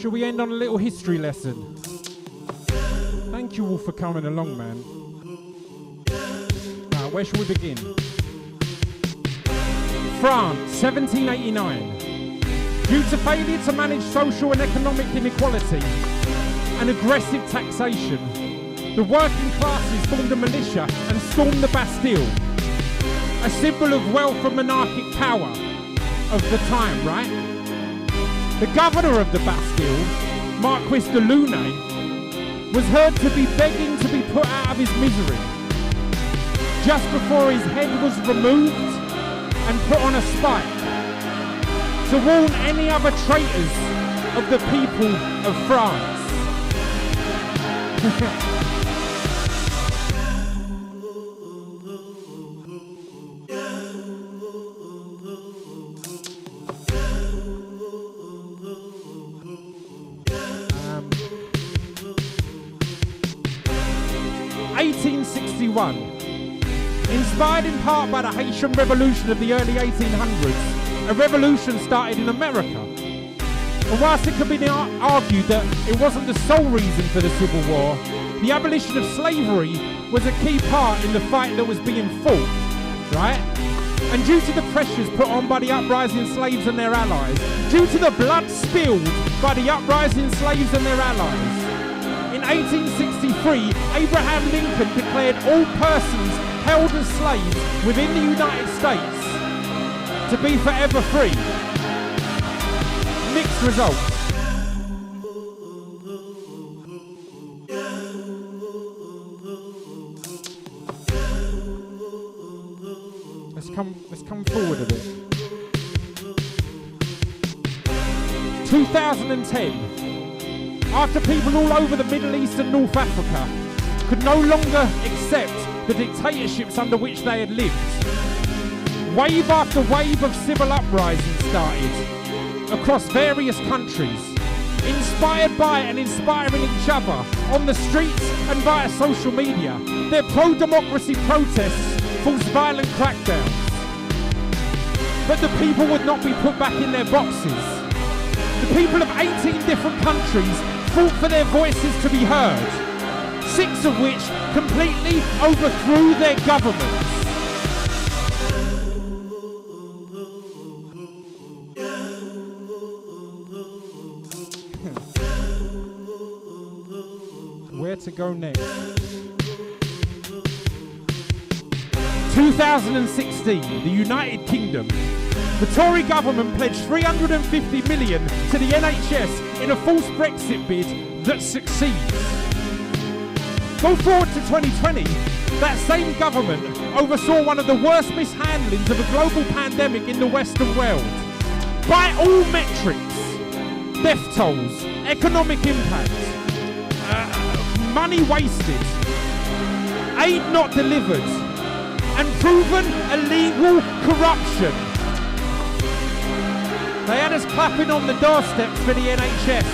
Shall we end on a little history lesson? Thank you all for coming along, man. Now, where shall we begin? France, 1789. Due to failure to manage social and economic inequality and aggressive taxation, the working classes formed a militia and stormed the Bastille, a symbol of wealth and monarchic power of the time, right? The governor of the Bastille, Marquis de Launay, was heard to be begging to be put out of his misery just before his head was removed and put on a spike to warn any other traitors of the people of France. 1861. Inspired in part by the Haitian Revolution of the early 1800s, a revolution started in America. And whilst it could be argued that it wasn't the sole reason for the Civil War, the abolition of slavery was a key part in the fight that was being fought, right? And due to the pressures put on by the uprising slaves and their allies, due to the blood spilled by the uprising slaves and their allies, in 1863, Abraham Lincoln declared all persons held as slaves within the United States to be forever free. Mixed results. Let's come forward a bit. 2010. After people all over the Middle East and North Africa could no longer accept the dictatorships under which they had lived, wave after wave of civil uprisings started across various countries, inspired by and inspiring each other on the streets and via social media. Their pro-democracy protests forced violent crackdowns. But the people would not be put back in their boxes. The people of 18 different countries fought for their voices to be heard, 6 of which completely overthrew their governments. Where to go next? 2016, the United Kingdom. The Tory government pledged 350 million to the NHS in a false Brexit bid that succeeds. Go forward to 2020, that same government oversaw one of the worst mishandlings of a global pandemic in the Western world. By all metrics, death tolls, economic impact, money wasted, aid not delivered, and proven illegal corruption. They had us clapping on the doorsteps for the NHS.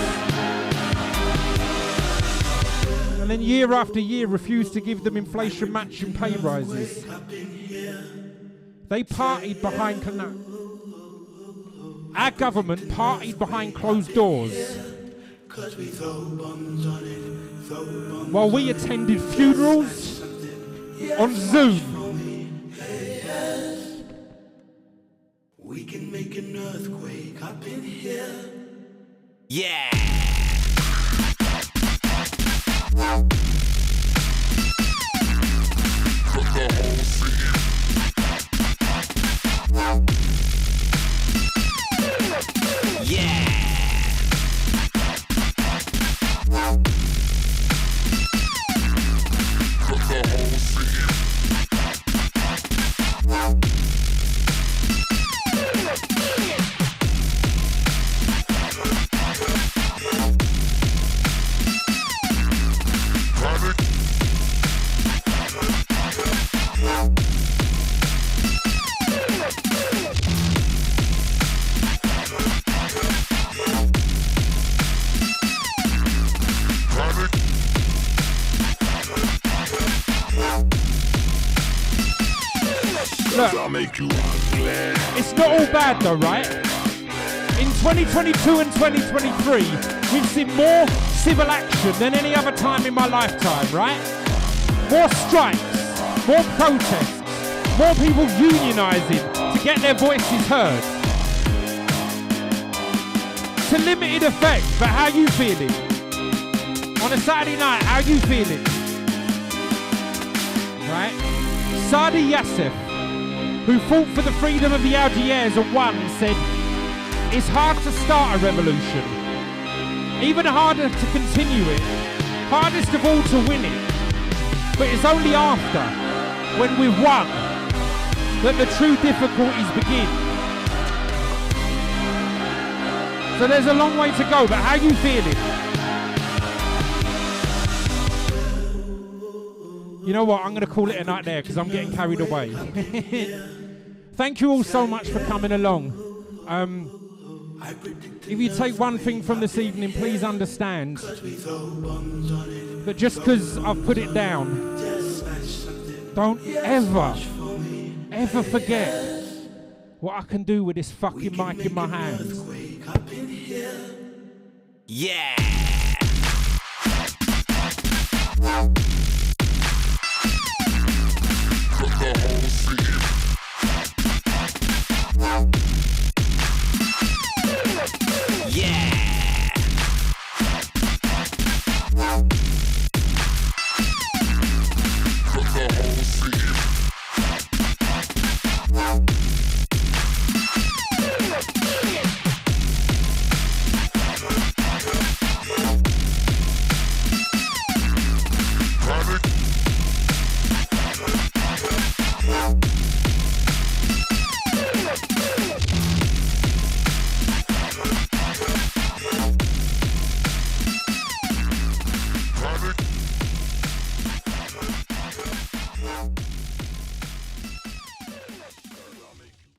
And then year after year refused to give them inflation matching pay rises. They partied behind our government partied behind closed doors. While we attended funerals on Zoom. We can make an earthquake up in here. Yeah. Look, it's not all bad though, right? In 2022 and 2023, we've seen more civil action than any other time in my lifetime, right? More strikes, more protests, more people unionising to get their voices heard. To limited effect, but how you feeling? On a Saturday night, how you feeling? Right? Sadi Yassef, who fought for the freedom of the Algiers and won, said, "It's hard to start a revolution, even harder to continue it, hardest of all to win it, but it's only after, when we've won, that the true difficulties begin." So there's a long way to go, but how you feeling? You know what, I'm going to call it a night there because I'm getting carried away. Thank you all so much for coming along. If you take one thing from this evening, please understand that just because I've put it down, don't ever forget what I can do with this fucking mic in my hands. Yeah.